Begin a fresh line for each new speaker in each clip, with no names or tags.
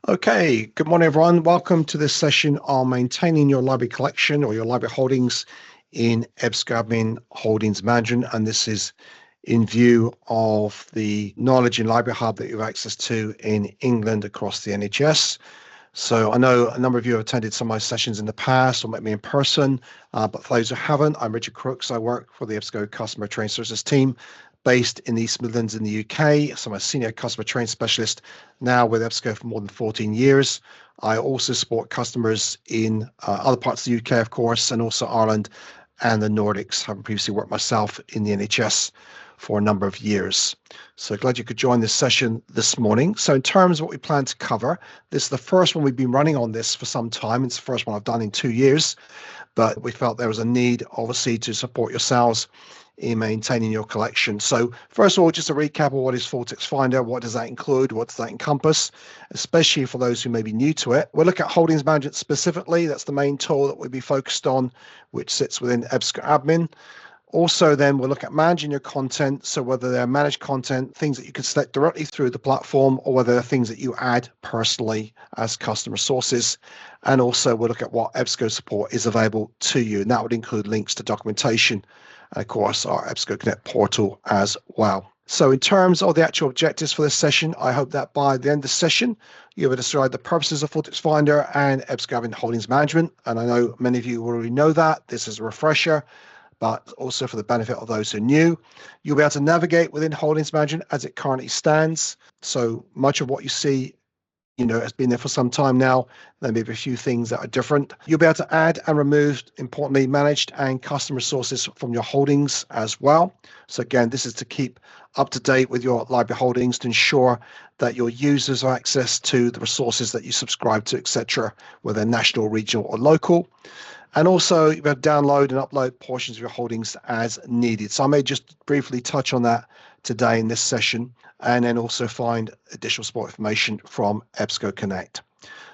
Okay, good morning, everyone. Welcome to this session on maintaining your library collection or your library holdings in EBSCOadmin Holdings Management. And this is in view of the knowledge and library hub that you have access to in England across the NHS. So I know a number of you have attended some of my sessions in the past or met me in person, but for those who haven't, I'm Richard Crooks. I work for the EBSCO Customer Training Services team based in the East Midlands in the UK. So I'm a senior customer training specialist now with EBSCO for more than 14 years. I also support customers in other parts of the UK, of course, and also Ireland and the Nordics, having previously worked myself in the NHS for a number of years. So glad you could join this session this morning. So in terms of what we plan to cover, this is the first one we've been running on this for some time. It's the first one I've done in 2 years, but we felt there was a need, obviously, to support yourselves in maintaining your collection. So first of all, just a recap of what is Vortex Finder, what does that include, what does that encompass, especially for those who may be new to it. We'll look at holdings management specifically. That's the main tool that we'll be focused on, which sits within EBSCOadmin. Also, then we'll look at managing your content. So whether they're managed content, things that you can select directly through the platform, or whether they're things that you add personally as custom resources. And also we'll look at what EBSCO support is available to you. And that would include links to documentation and of course our EBSCO Connect portal as well. So in terms of the actual objectives for this session, I hope that by the end of the session, you'll be able to describe the purposes of Vortex Finder and EBSCOadmin Holdings Management. And I know many of you already know that. This is a refresher, but also for the benefit of those who are new. You'll be able to navigate within Holdings Management as it currently stands. So much of what you see has been there for some time now. There may be a few things that are different. You'll be able to add and remove, importantly, managed and custom resources from your holdings as well. So again, this is to keep up to date with your library holdings to ensure that your users have access to the resources that you subscribe to, etc., whether national, regional, or local. And also, you have download and upload portions of your holdings as needed. So I may just briefly touch on that today in this session, and then also find additional support information from EBSCO Connect.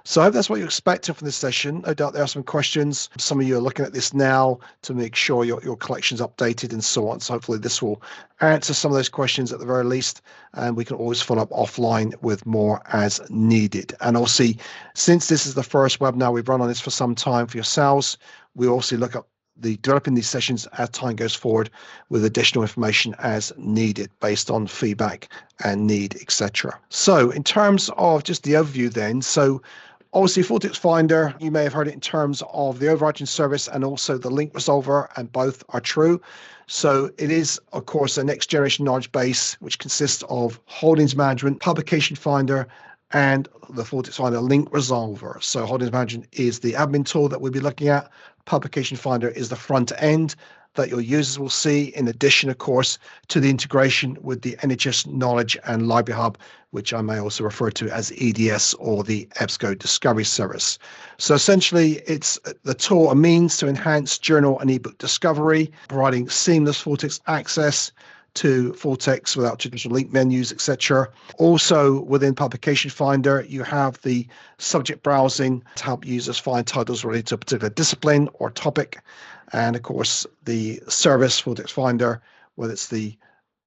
So I hope that's what you're expecting from this session. No doubt there are some questions. Some of you are looking at this now to make sure your collection's updated and so on. So hopefully this will answer some of those questions at the very least, and we can always follow up offline with more as needed. And also, since this is the first webinar we've run on this for some time for yourselves, we also look at developing these sessions as time goes forward with additional information as needed based on feedback and need, etc. So in terms of just the overview then, so obviously Vortex Finder, you may have heard it in terms of the overarching service and also the link resolver, and both are true. So it is, of course, a next generation knowledge base, which consists of holdings management, publication finder, and the Vortex Finder link resolver. So holdings management is the admin tool that we'll be looking at. Publication Finder is the front end that your users will see, in addition, of course, to the integration with the NHS Knowledge and Library Hub, which I may also refer to as EDS or the EBSCO Discovery Service. So essentially, it's the tool, a means to enhance journal and ebook discovery, providing seamless Vortex access to Vortex without traditional link menus, etc. Also, within Publication Finder, you have the subject browsing to help users find titles related to a particular discipline or topic. And of course, the service Vortex Finder, whether it's the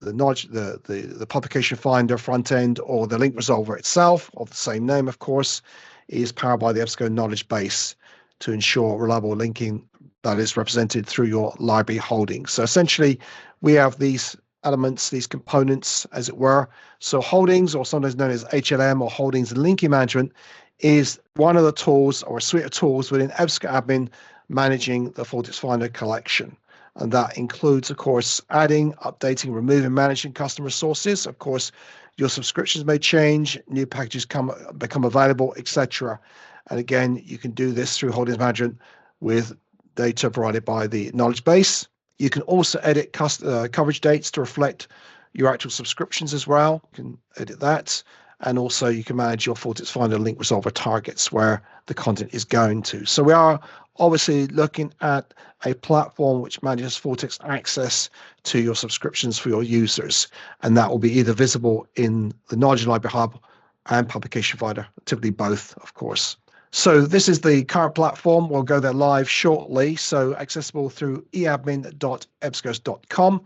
knowledge, the Publication Finder front end or the link resolver itself, of the same name, of course, is powered by the EBSCO knowledge base to ensure reliable linking that is represented through your library holdings. So essentially, we have these elements, these components, as it were. So holdings, or sometimes known as HLM or holdings and linking management, is one of the tools or a suite of tools within EBSCOadmin managing the Vortex Finder collection. And that includes, of course, adding, updating, removing, managing custom resources. Of course, your subscriptions may change, new packages become available, etc. And again, you can do this through holdings management with data provided by the knowledge base. You can also edit coverage dates to reflect your actual subscriptions as well. You can edit that. And also you can manage your Vortex Finder link resolver targets where the content is going to. So we are obviously looking at a platform which manages Vortex access to your subscriptions for your users. And that will be either visible in the Knowledge and Library Hub and Publication Finder, typically both, of course. So this is the current platform. We'll go there live shortly. So accessible through eadmin.ebscos.com.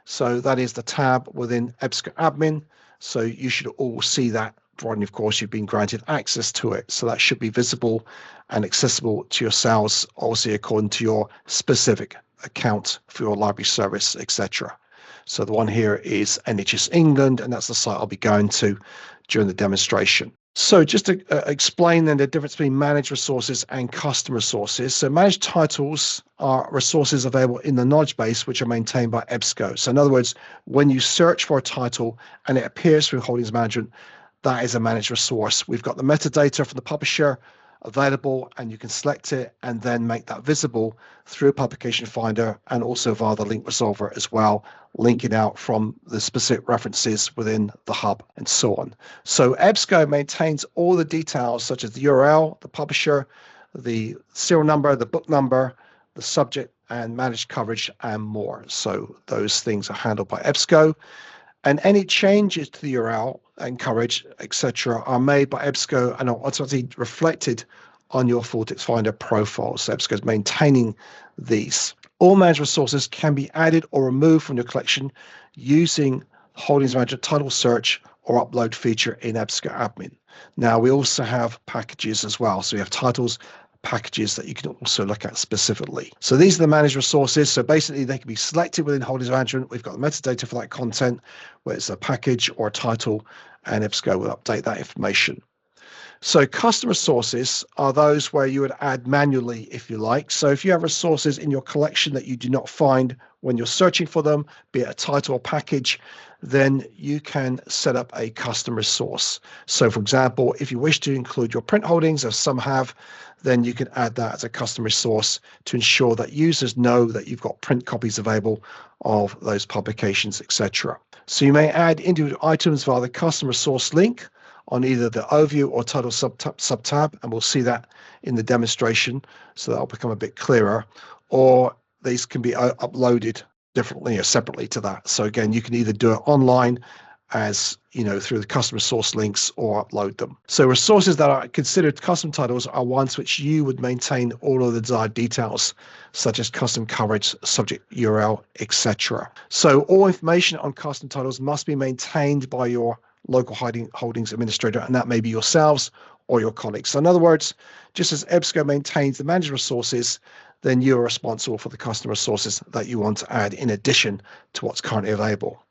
So that is the tab within EBSCOadmin. So you should all see that providing, of course, you've been granted access to it. So that should be visible and accessible to yourselves, obviously according to your specific account for your library service, etc. So the one here is NHS England, and that's the site I'll be going to during the demonstration. So just to explain then the difference between managed resources and custom resources. So managed titles are resources available in the knowledge base which are maintained by EBSCO. So in other words, when you search for a title and it appears through Holdings Management, that is a managed resource. We've got the metadata from the publisher available, and you can select it and then make that visible through Publication Finder and also via the link resolver as well, linking out from the specific references within the hub and so on. So EBSCO maintains all the details such as the URL, the publisher, the serial number, the book number, the subject, and managed coverage and more. So those things are handled by EBSCO. And any changes to the URL and coverage, etc., are made by EBSCO and are automatically reflected on your full text finder profile. So EBSCO is maintaining these. All managed resources can be added or removed from your collection using Holdings Management title search or upload feature in EBSCOadmin. Now, we also have packages as well. So we have titles, packages that you can also look at specifically. So these are the managed resources. So basically they can be selected within Holdings Management. We've got the metadata for that content, whether it's a package or a title, and EBSCO will update that information. So custom resources are those where you would add manually if you like. So if you have resources in your collection that you do not find when you're searching for them, be it a title or package, then you can set up a custom resource. So for example, if you wish to include your print holdings, as some have, then you can add that as a custom resource to ensure that users know that you've got print copies available of those publications, etc. So you may add individual items via the custom resource link on either the overview or title subtab, and we'll see that in the demonstration, so that'll become a bit clearer, or these can be uploaded differently or separately to that. So again, you can either do it online as through the custom resource links or upload them. So resources that are considered custom titles are ones which you would maintain all of the desired details, such as custom coverage, subject URL, etc. So all information on custom titles must be maintained by your local holdings administrator, and that may be yourselves or your colleagues. So in other words, just as EBSCO maintains the managed resources, then you are responsible for the custom resources that you want to add in addition to what's currently available.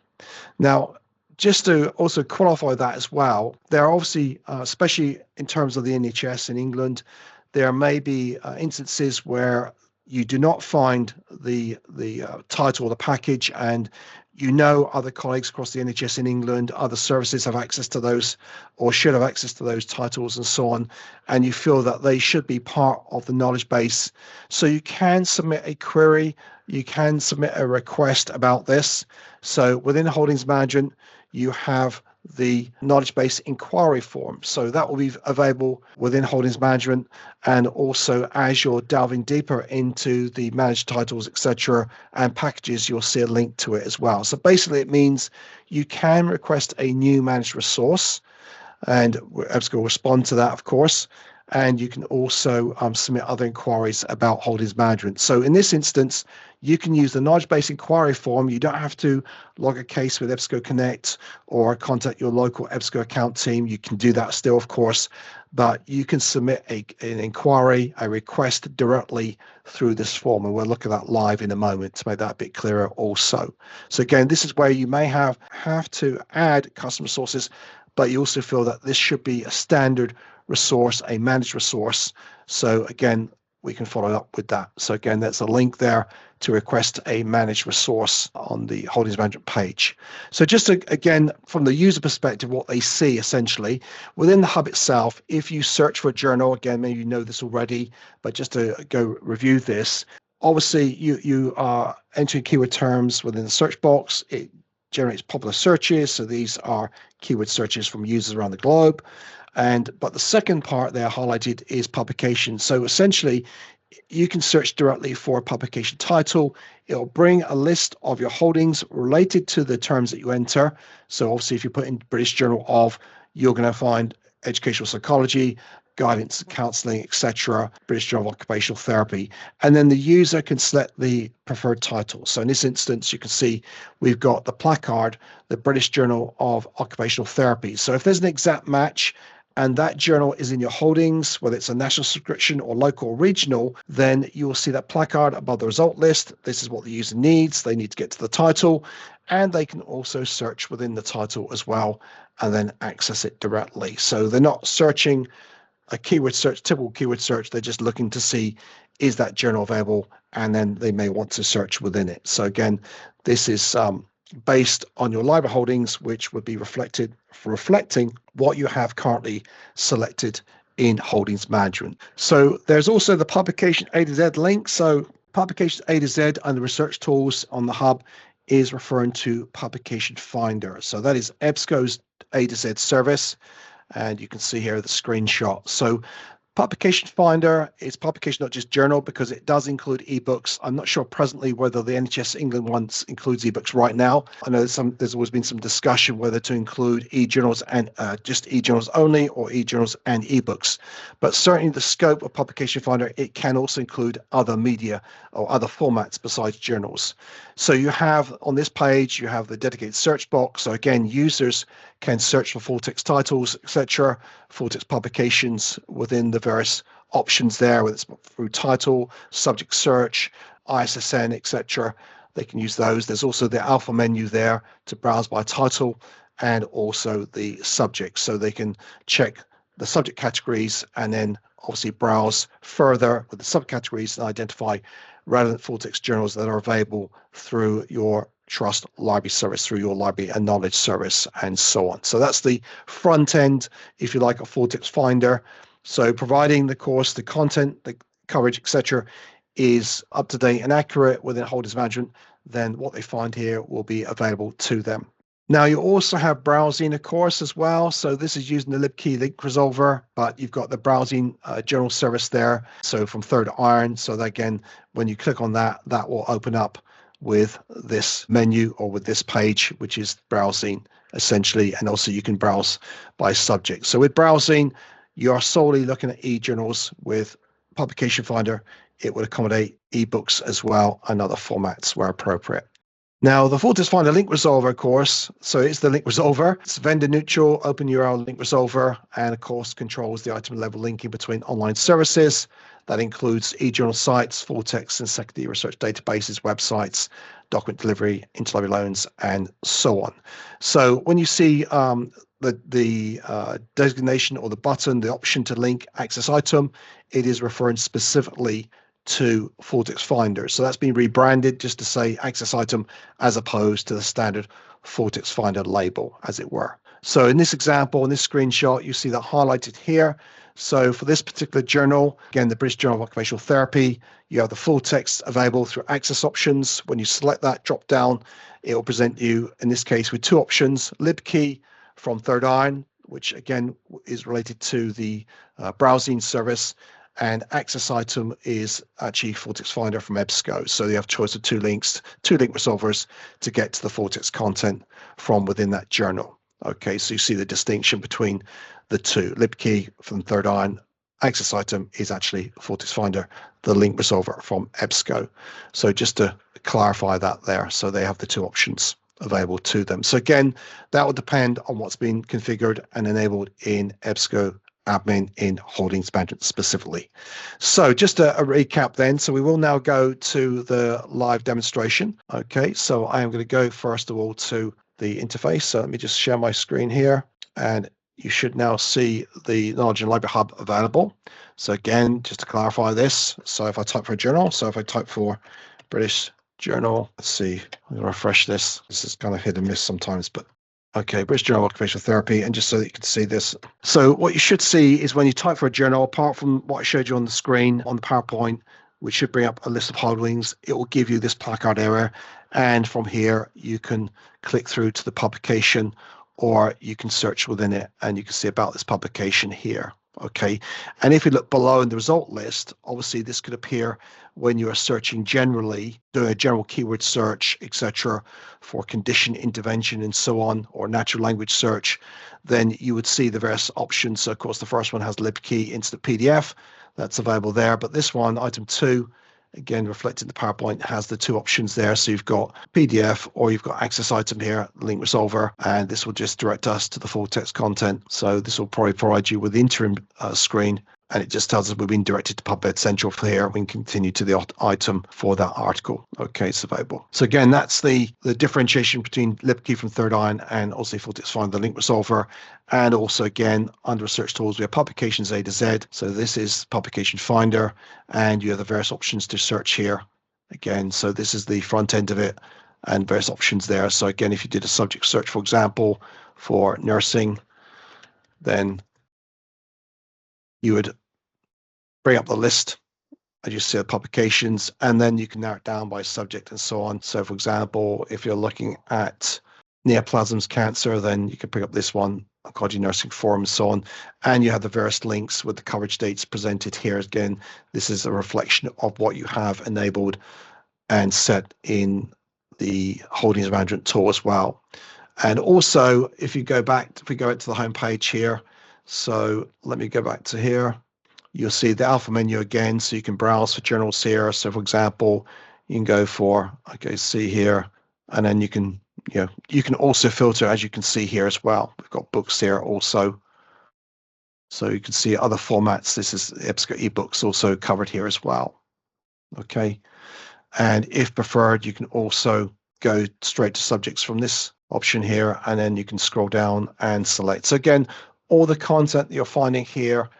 Now, just to also qualify that as well, there are obviously, especially in terms of the NHS in England, there may be instances where you do not find the title or the package, and other colleagues across the NHS in England, other services have access to those or should have access to those titles and so on, and you feel that they should be part of the knowledge base. So you can submit a query, you can submit a request about this. So within Holdings Management, you have the knowledge base inquiry form. So that will be available within Holdings Management, and also as you're delving deeper into the managed titles, etc., and packages, you'll see a link to it as well. So basically it means you can request a new managed resource, and EBSCO will respond to that, of course. And you can also submit other inquiries about Holdings Management. So in this instance, you can use the knowledge base inquiry form. You don't have to log a case with EBSCO Connect or contact your local EBSCO account team. You can do that still, of course, but you can submit an inquiry, a request directly through this form. And we'll look at that live in a moment to make that a bit clearer also. So again, this is where you may have to add custom resources, but you also feel that this should be a standard resource, a managed resource. So again, we can follow up with that. So again, that's a link there to request a managed resource on the Holdings Management page. So just to, again, from the user perspective, what they see essentially within the hub itself, if you search for a journal, again, maybe you know this already, but just to go review this, obviously you are entering keyword terms within the search box. It generates popular searches. So these are keyword searches from users around the globe. But the second part there highlighted is publication. So essentially, you can search directly for a publication title. It'll bring a list of your holdings related to the terms that you enter. So obviously, if you put in British Journal of, you're going to find educational psychology, guidance and counselling, etc., British Journal of Occupational Therapy. And then the user can select the preferred title. So in this instance, you can see we've got the placard, the British Journal of Occupational Therapy. So if there's an exact match, and that journal is in your holdings, whether it's a national subscription or local or regional, then you will see that placard above the result list. This is what the user needs. They need to get to the title, and they can also search within the title as well and then access it directly. So they're not searching a keyword search, typical keyword search. They're just looking to see, is that journal available? And then they may want to search within it. So again, this is based on your library holdings, which would be reflecting what you have currently selected in holdings management. So there's also the publication A to Z link. So publication A to Z and the research tools on the hub is referring to publication finder. So that is EBSCO's A to Z service. And you can see here the screenshot. So publication finder is publication, not just journal, because it does include ebooks. I'm not sure presently whether the NHS England ones includes ebooks right now. I know there's always been some discussion whether to include e-journals and just e-journals only, or e-journals and ebooks. But certainly the scope of publication finder, it can also include other media or other formats besides journals. So you have on this page, you have the dedicated search box. So again, users can search for full text titles, etc., full text publications within the various options there, whether it's through title, subject search, ISSN, etc. They can use those. There's also the alpha menu there to browse by title and also the subject. So they can check the subject categories and then obviously browse further with the subcategories and identify relevant full text journals that are available through your Trust Library Service, through your Library and Knowledge Service, and so on. So that's the front end, if you like, a full text finder. So providing the course, the content, the coverage, etc., is up to date and accurate within holdings management, then what they find here will be available to them. Now you also have browsing, of course, as well. So this is using the LibKey link resolver, but you've got the browsing journal service there. So from Third Iron. So that, again, when you click on that, that will open up with this menu or with this page, which is browsing essentially. And also you can browse by subject. So with browsing, you are solely looking at e-journals. With Publication Finder, it would accommodate ebooks as well and other formats where appropriate. Now, the full text finder link resolver, of course, so it's the link resolver. It's vendor neutral, open URL link resolver, and of course controls the item level linking between online services. That includes e-journal sites, full text and secondary research databases, websites, document delivery, interlibrary loans, and so on. So when you see the designation or the button, the option to link access item, it is referring specifically to full text finder. So that's been rebranded just to say access item as opposed to the standard full text finder label, as it were. So in this example, in this screenshot, you see that highlighted here. So for this particular journal, again, the British Journal of Occupational Therapy, you have the full text available through access options. When you select that drop down, it will present you, in this case, with two options: LibKey from Third Iron, which again is related to the browsing service, and access item is actually full text finder from EBSCO. So you have choice of two link resolvers to get to the full text content from within that journal. Okay, so you see the distinction between the two. LibKey from Third Iron, access item is actually full text finder, the link resolver from EBSCO. So just to clarify that there, so they have the two options available to them. So again, that will depend on what's been configured and enabled in EBSCOadmin in holdings management specifically. So just a recap then. So we will now go to the live demonstration. Okay, so I am going to go first of all to the interface. So let me just share my screen here, and you should now see the Knowledge and Library Hub available. So again, just to clarify this, so if I type for a journal, so if I type for British Journal, let's see, I'm going to refresh this. This is kind of hit and miss sometimes, but okay, British Journal of Occupational Therapy, and just so that you can see this. So what you should see is when you type for a journal, apart from what I showed you on the screen on the PowerPoint, which should bring up a list of holdings, it will give you this placard area. And from here, you can click through to the publication, or you can search within it, and you can see about this publication here. Okay, and if you look below in the result list, obviously this could appear when you are searching generally, doing a general keyword search, etc., for condition intervention and so on, or natural language search, then you would see the various options. So of course, the first one has libkey instant PDF. That's available there. But this one, item 2, again, reflecting the PowerPoint, has the 2 options there. So you've got PDF or you've got access item here, link resolver, and this will just direct us to the full text content. So this will probably provide you with the interim screen, and it just tells us we've been directed to PubMed Central for here. We can continue to the item for that article. Okay, it's available. So again, that's the differentiation between libkey from Third Iron and also full text finder, the link resolver. And also again, under search tools, we have publications A to Z. So this is publication finder, and you have the various options to search here. Again, so this is the front end of it and various options there. So again, if you did a subject search, for example, for nursing, then you would bring up the list as you see the publications, and then you can narrow it down by subject and so on. So for example, if you're looking at neoplasms cancer, then you can pick up this one, oncology nursing forum and so on, and you have the various links with the coverage dates presented here. Again, this is a reflection of what you have enabled and set in the holdings management tool as well. And also, if we go back to the home page here, so let me go back to here. You'll see the alpha menu again, so you can browse for journals here. So for example, you can go for, okay, see here, and then you can also filter, as you can see here as well. We've got books here also. So you can see other formats. This is EBSCO ebooks also covered here as well. Okay. And if preferred, you can also go straight to subjects from this option here, and then you can scroll down and select. So again, all the content that you're finding here,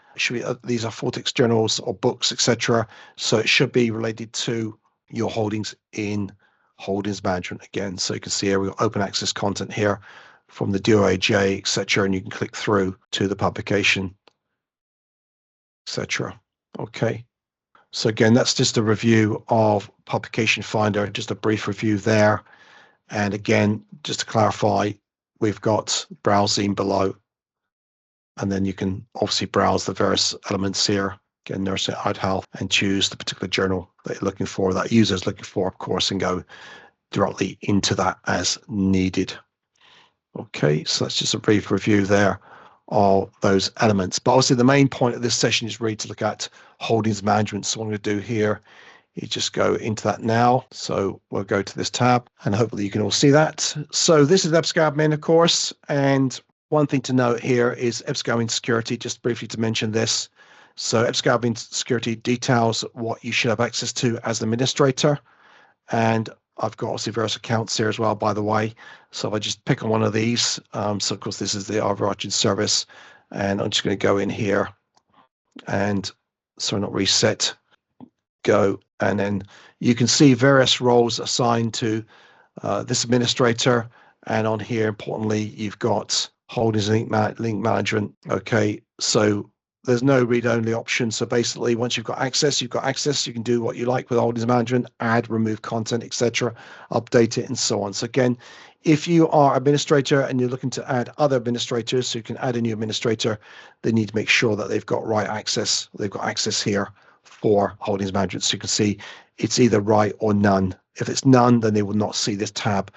these are full text journals or books, etc. So it should be related to your holdings in holdings management again. So you can see here we've got open access content here from the DOAJ, etc. And you can click through to the publication, etc. Okay. So again, that's just a review of Publication Finder, just a brief review there. And again, just to clarify, we've got browsing below. And then you can obviously browse the various elements here, again, nursing, health, and choose the particular journal that you're looking for, that user is looking for, of course, and go directly into that as needed. Okay, so that's just a brief review there of those elements. But obviously the main point of this session is really to look at holdings management. So what I'm going to do here is just go into that now. So we'll go to this tab, and hopefully you can all see that. So this is EBSCOadmin, of course, and one thing to note here is EBSCOadmin Security, just briefly to mention this. So EBSCOadmin Security details what you should have access to as an administrator. And I've got obviously various accounts here as well, by the way. So if I just pick on one of these, so of course this is the overarching service, and I'm just going to go in here and not reset, go, and then you can see various roles assigned to this administrator. And on here, importantly, you've got holdings link management. Okay, so there's no read-only option. So basically, once you've got access, you can do what you like with holdings management, add, remove content, etc., update it, and so on. So again, if you are administrator and you're looking to add other administrators, so you can add a new administrator, they need to make sure that they've got right access. They've got access here for holdings management. So you can see it's either right or none. If it's none, then they will not see this tab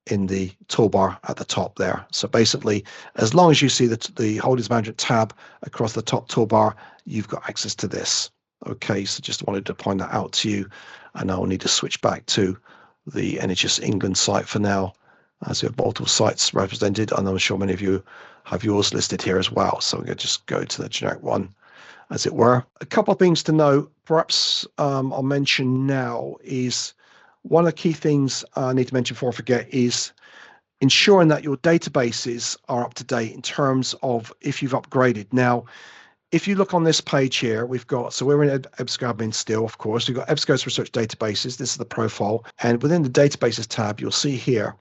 in the toolbar at the top there. So basically, as long as you see the holdings management tab across the top toolbar, you've got access to this. Okay, so just wanted to point that out to you. And I'll need to switch back to the NHS England site for now, as we have multiple sites represented, and I'm sure many of you have yours listed here as well. So I'm going to just go to the generic one, as it were. A couple of things to note, perhaps I'll mention now, is one of the key things I need to mention before I forget is ensuring that your databases are up to date in terms of if you've upgraded. Now, if you look on this page here, so we're in EBSCOadmin still, of course. We've got EBSCO's research databases. This is the profile. And within the databases tab, you'll see here,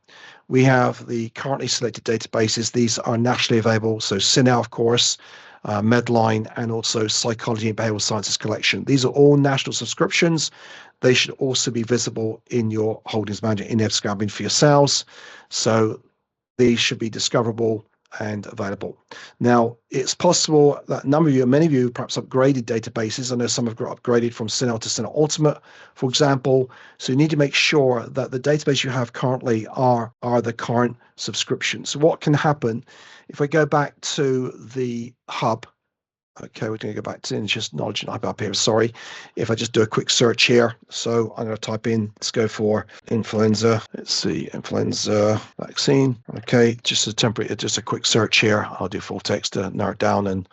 we have the currently selected databases. These are nationally available. So CINAHL, of course, Medline, and also Psychology and Behavioral Sciences Collection. These are all national subscriptions. They should also be visible in your holdings manager in EBSCOadmin for yourselves. So these should be discoverable and available. Now, it's possible that many of you perhaps upgraded databases. I know some have got upgraded from Synel to Synel Ultimate, for example. So you need to make sure that the database you have currently are the current subscriptions. So what can happen if I go back to the hub? Okay, we're going to go back to just knowledge and up here. Sorry, if I just do a quick search here. So I'm going to type in, let's go for influenza. Let's see, influenza vaccine. Okay, just a quick search here. I'll do full text to narrow it down in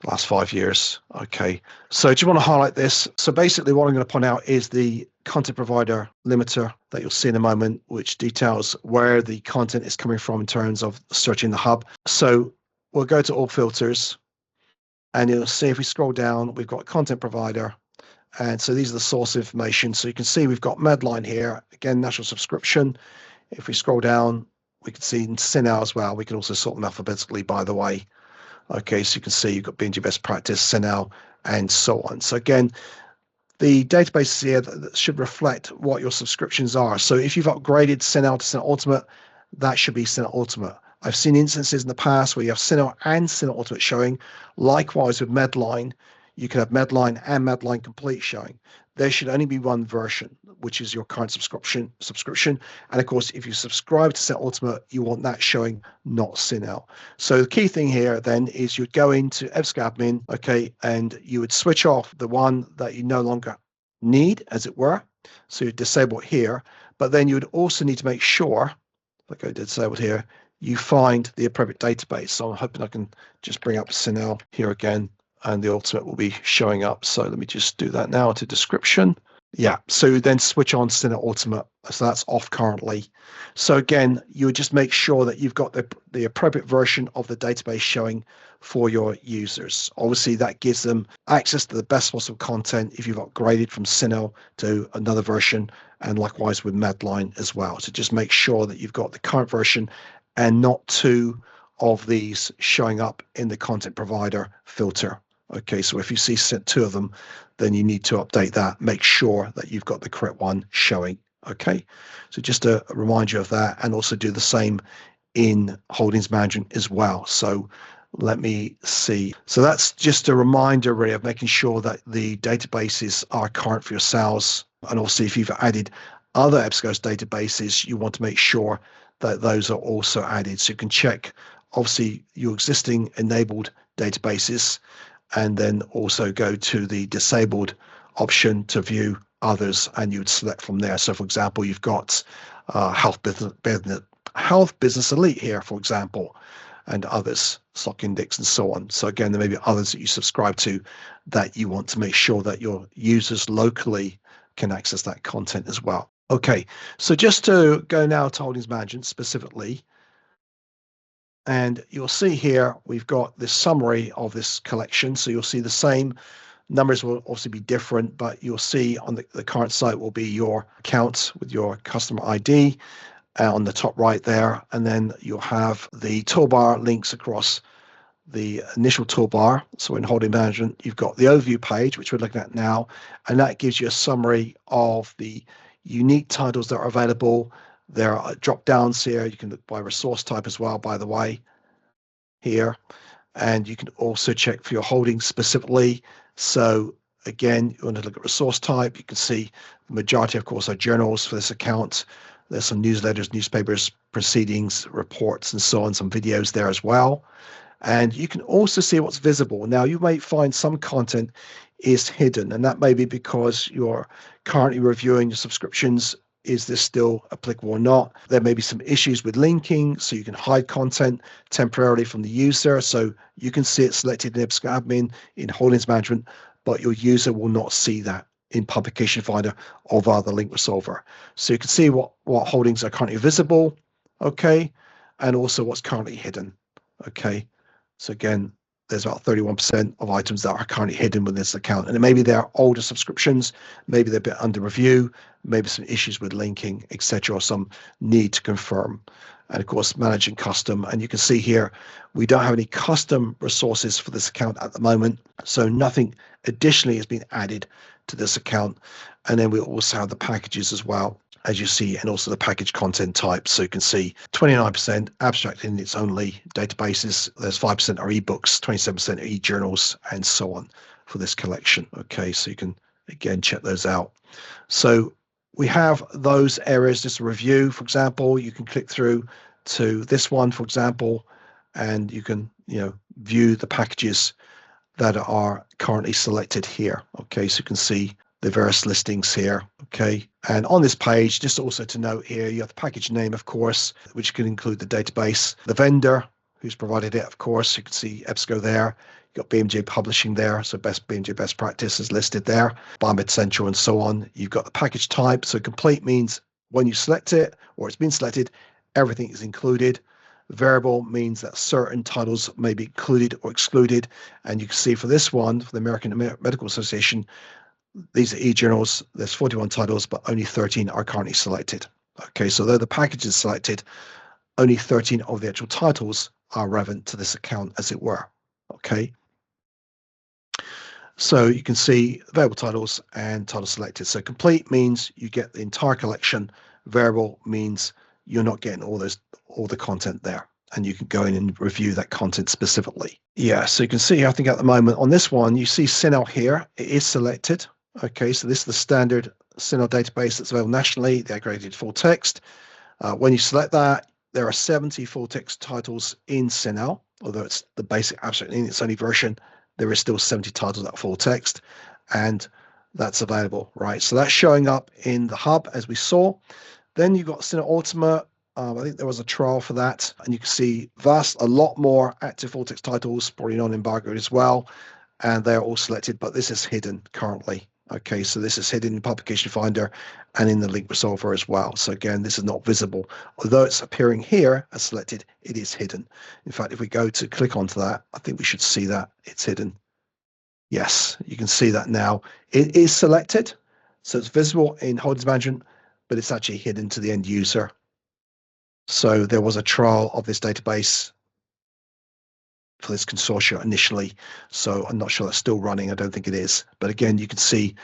the last 5 years. Okay, so do you want to highlight this? So basically what I'm going to point out is the content provider limiter that you'll see in a moment, which details where the content is coming from in terms of searching the hub. So we'll go to all filters. And you'll see if we scroll down, we've got content provider. And so these are the source information. So you can see we've got Medline here, again, national subscription. If we scroll down, we can see Synel as well. We can also sort them alphabetically, by the way. Okay, so you can see you've got B&G Best Practice, Synel, and so on. So again, the databases here that should reflect what your subscriptions are. So if you've upgraded Synel to Synel Ultimate, that should be Synel Ultimate. I've seen instances in the past where you have Synel and Synel Ultimate showing. Likewise with Medline, you can have Medline and Medline Complete showing. There should only be one version, which is your current subscription. And of course, if you subscribe to Synel Ultimate, you want that showing, not Synel. So the key thing here then is you'd go into EBSCOadmin, okay, and you would switch off the one that you no longer need, as it were. So you disable it here, but then you would also need to make sure, like I disabled here, you find the appropriate database. So I'm hoping I can just bring up Synel here again, and the Ultimate will be showing up. So let me just do that now to description. Yeah, so then switch on Synel Ultimate. So that's off currently. So again, you would just make sure that you've got the appropriate version of the database showing for your users. Obviously, that gives them access to the best possible content if you've upgraded from Synel to another version, and likewise with Medline as well. So just make sure that you've got the current version and not two of these showing up in the content provider filter. Okay, so if you see two of them, then you need to update that. Make sure that you've got the correct one showing. Okay, so just to remind you of that, and also do the same in Holdings Management as well. So let me see. So that's just a reminder really of making sure that the databases are current for yourselves. And also if you've added other EBSCO's databases, you want to make sure that those are also added. So you can check, obviously, your existing enabled databases, and then also go to the disabled option to view others, and you would select from there. So, for example, you've got Health Business Elite here, for example, and others, Stock Index, and so on. So again, there may be others that you subscribe to that you want to make sure that your users locally can access that content as well. Okay, so just to go now to Holdings Management specifically, and you'll see here we've got this summary of this collection. So you'll see the same numbers will obviously be different, but you'll see on the current site will be your accounts with your customer ID on the top right there, and then you'll have the toolbar links across the initial toolbar. So in Holding Management, you've got the overview page, which we're looking at now, and that gives you a summary of the unique titles that are available. There are drop downs here. You can look by resource type as well, by the way, here. And you can also check for your holdings specifically. So again, you want to look at resource type. You can see the majority, of course, are journals for this account. There's some newsletters, newspapers, proceedings, reports, and so on, some videos there as well. And you can also see what's visible. Now, you may find some content is hidden, and that may be because you're currently reviewing your subscriptions. Is this still applicable or not? There may be some issues with linking, so you can hide content temporarily from the user. So you can see it selected in EBSCOadmin in Holdings Management, but your user will not see that in Publication Finder or via the link resolver. So you can see what holdings are currently visible, okay, and also what's currently hidden, okay. So again, there's about 31% of items that are currently hidden with this account. And maybe they're older subscriptions, maybe they're a bit under review, maybe some issues with linking, etc., or some need to confirm. And of course, managing custom. And you can see here, we don't have any custom resources for this account at the moment. So nothing additionally has been added to this account. And then we also have the packages as well. as you see, and also the package content type. So you can see 29% abstract in its only databases. There's 5% are ebooks, 27% are e-journals, and so on for this collection. Okay, so you can again check those out. So we have those areas, just a review. For example, you can click through to this one, for example, and you can view the packages that are currently selected here. Okay, so you can see the various listings here. Okay, and on this page, just also to note here, you have the package name, of course, which can include the database, the vendor who's provided it, of course. You can see EBSCO there. You've got BMJ Publishing there, so BMJ Best Practice is listed there, Biomed Central, and so on. You've got the package type. So complete means when you select it or it's been selected, everything is included. Variable means that certain titles may be included or excluded. And you can see for this one, for the American Medical Association, these are e-journals. There's 41 titles, but only 13 are currently selected. Okay, so though the package is selected, only 13 of the actual titles are relevant to this account, as it were. Okay. So you can see available titles and titles selected. So complete means you get the entire collection. Variable means you're not getting all the content there, and you can go in and review that content specifically. Yeah, so you can see, I think at the moment on this one, you see CINAHL here. It is selected. Okay, so this is the standard CINAHL database that's available nationally, the aggregated full text. When you select that, there are 70 full text titles in CINAHL, although it's the basic abstract in its only version. There is still 70 titles that full text, and that's available, right? So that's showing up in the hub, as we saw. Then you've got CINAHL Ultimate. I think there was a trial for that, and you can see a lot more active full text titles, probably non-embargoed as well, and they're all selected, but this is hidden currently. Okay, so this is hidden in Publication Finder and in the link resolver as well. So again, this is not visible. Although it's appearing here as selected, it is hidden. In fact, if we go to click onto that, I think we should see that it's hidden. Yes, you can see that now. It is selected, so it's visible in Holdings Management, but it's actually hidden to the end user. So there was a trial of this database for this consortia initially, so I'm not sure that's still running. I don't think it is, but again, you can see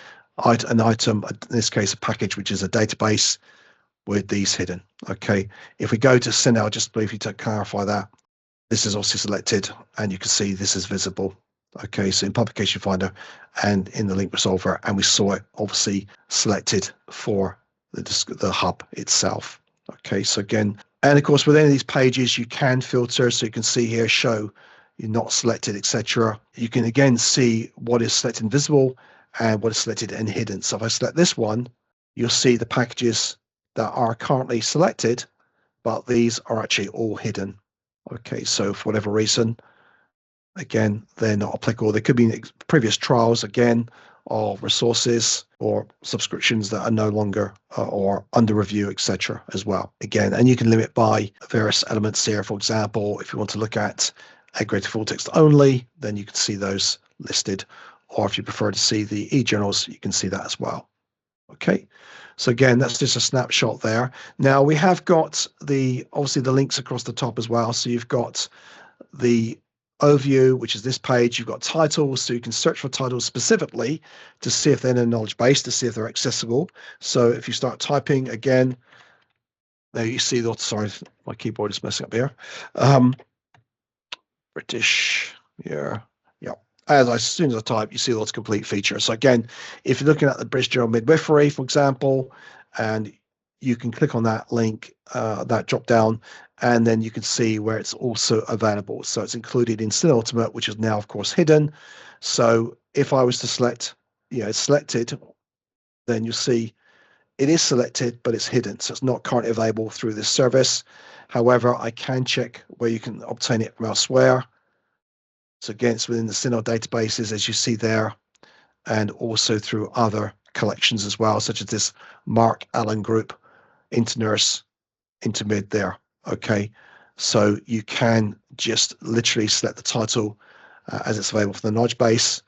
an item, in this case a package, which is a database with these hidden. Okay, if we go to CINAHL, just briefly to clarify that, this is also selected, and you can see this is visible. Okay, so in Publication Finder and in the link resolver, and we saw it obviously selected for the hub itself. Okay, so again, and of course within these pages you can filter, so you can see here show you're not selected, etc. You can again see what is selected and visible and what is selected and hidden. So if I select this one, you'll see the packages that are currently selected, but these are actually all hidden. Okay, so for whatever reason, again, they're not applicable. There could be previous trials again of resources or subscriptions that are no longer or under review, etc. as well. Again, and you can limit by various elements here. For example, if you want to look at aggregated full text only, then you can see those listed. Or if you prefer to see the e-journals, you can see that as well. Okay, so again, that's just a snapshot there. Now we have got obviously the links across the top as well. So you've got the overview, which is this page. You've got titles, so you can search for titles specifically to see if they're in a knowledge base, to see if they're accessible. So if you start typing again, there you see sorry, my keyboard is messing up here. British, yeah. As soon as I type, you see lots of complete features. So again, if you're looking at the British Journal Midwifery, for example, and you can click on that link, that drop down, and then you can see where it's also available. So it's included in CINAHL Ultimate, which is now, of course, hidden. So if I was to select, it's selected, then you'll see it is selected, but it's hidden. So it's not currently available through this service. However, I can check where you can obtain it from elsewhere. So again, it's within the CINAHL databases, as you see there, and also through other collections as well, such as this Mark Allen Group, Internurse, Intermid there. Okay, so you can just literally select the title as it's available from the knowledge base.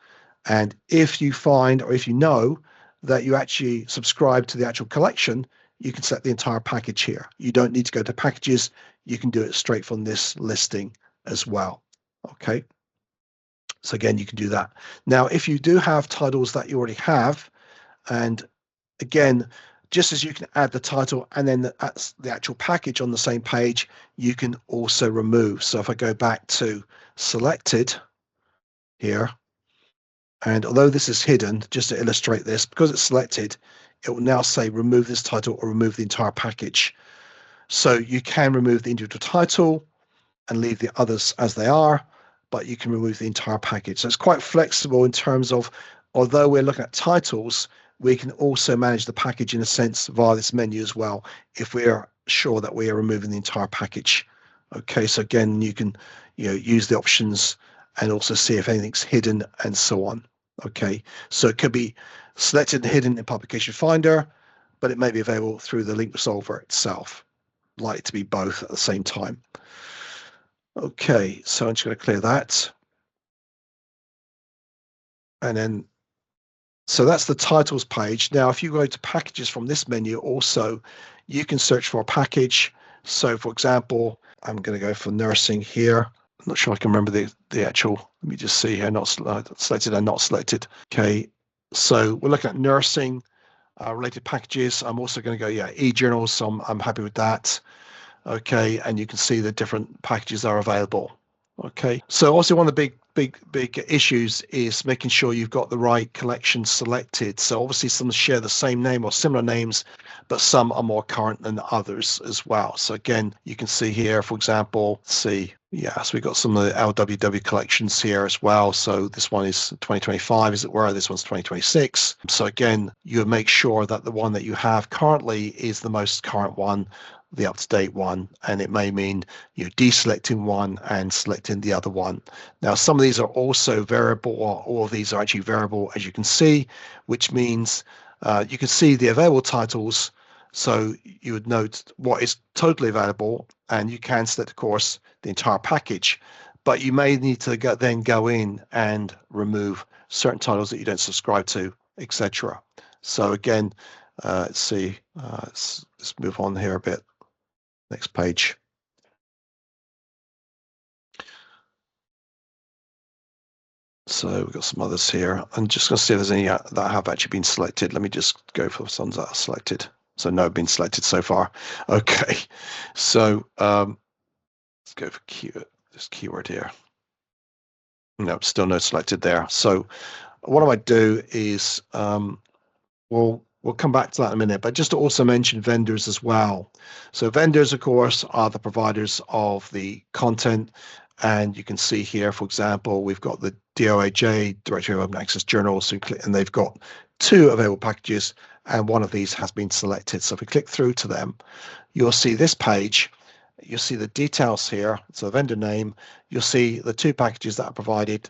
And if you find, or if you know that you actually subscribe to the actual collection, you can select the entire package here. You don't need to go to packages. You can do it straight from this listing as well. Okay. So again, you can do that. Now, if you do have titles that you already have, and again, just as you can add the title and then the actual package on the same page, you can also remove. So if I go back to selected here, and although this is hidden, just to illustrate this, because it's selected, it will now say remove this title or remove the entire package. So you can remove the individual title and leave the others as they are, but you can remove the entire package. So it's quite flexible in terms of, although we're looking at titles, we can also manage the package in a sense via this menu as well, if we are sure that we are removing the entire package. Okay, so again, you can use the options and also see if anything's hidden and so on. Okay, so it could be selected and hidden in Publication Finder, but it may be available through the link resolver itself. Like to be both at the same time. Okay, so I'm just going to clear that. And then, so that's the titles page. Now, if you go to packages from this menu also, you can search for a package. So for example, I'm going to go for nursing here. I'm not sure I can remember the actual, let me just see here, not selected and not selected. Okay, so we're looking at nursing related packages. I'm also going to go, e-journals, so I'm happy with that. Okay, and you can see the different packages are available. Okay, so also one of the big issues is making sure you've got the right collection selected. So obviously some share the same name or similar names, but some are more current than others as well. So again, you can see here, for example, so we've got some of the LWW collections here as well. So this one is 2025, as it were. This one's 2026. So again, you make sure that the one that you have currently is the most current one, the up-to-date one, and it may mean you deselecting one and selecting the other one. Now, some of these are also variable, or all of these are actually variable, as you can see, which means you can see the available titles. So you would note what is totally available, and you can select, of course, the entire package, but you may need to then go in and remove certain titles that you don't subscribe to, etc. So again, let's see, let's move on here a bit. Next page. So we've got some others here. I'm just going to see if there's any that have actually been selected. Let me just go for the ones that are selected. So no, been selected so far. Okay, so let's go for this keyword here. No, still no selected there. So what I might do is we'll come back to that in a minute, but just to also mention vendors as well. So vendors, of course, are the providers of the content. And you can see here, for example, we've got the DOAJ, Directory of Open Access Journals, and they've got 2 available packages, and one of these has been selected. So if we click through to them, you'll see this page. You'll see the details here. So the vendor name, you'll see the 2 packages that are provided,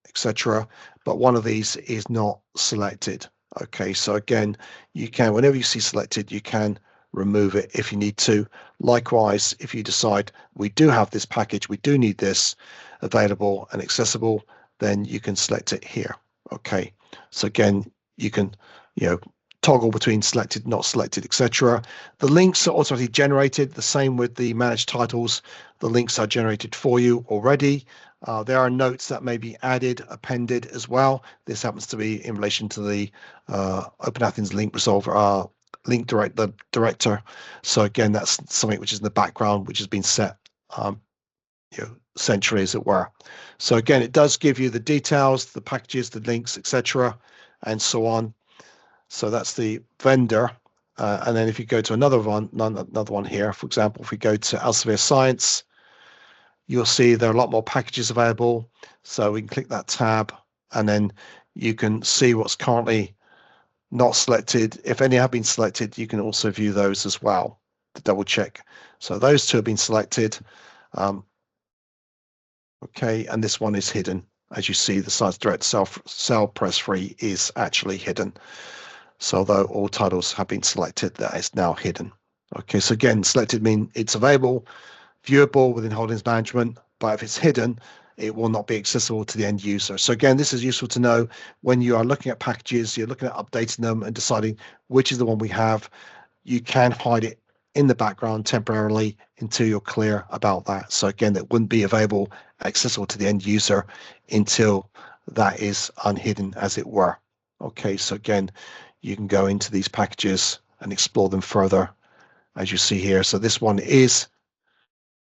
etc. But one of these is not selected. Okay, so again, you can, whenever you see selected, you can remove it if you need to. Likewise, if you decide we do have this package, we do need this available and accessible, then you can select it here. Okay, so again, you can toggle between selected, not selected, etc. The links are automatically generated. The same with the managed titles. The links are generated for you already. There are notes that may be added, appended as well. This happens to be in relation to the Open Athens link resolver, link director. So again, that's something which is in the background, which has been set centrally, as it were. So again, it does give you the details, the packages, the links, etc., and so on. So that's the vendor. And then if you go to another one here, for example, if we go to Elsevier Science, you'll see there are a lot more packages available. So we can click that tab, and then you can see what's currently not selected. If any have been selected, you can also view those as well to double check. So those 2 have been selected. Okay, and this one is hidden. As you see, the Science Direct Cell Press Free is actually hidden. So although all titles have been selected, that is now hidden. Okay, so again, selected means it's available, viewable within Holdings Management, but if it's hidden, it will not be accessible to the end user. So again, this is useful to know when you are looking at packages, you're looking at updating them and deciding which is the one we have. You can hide it in the background temporarily until you're clear about that. So again, that wouldn't be available, accessible to the end user until that is unhidden, as it were. Okay, so again, you can go into these packages and explore them further, as you see here. So this one is,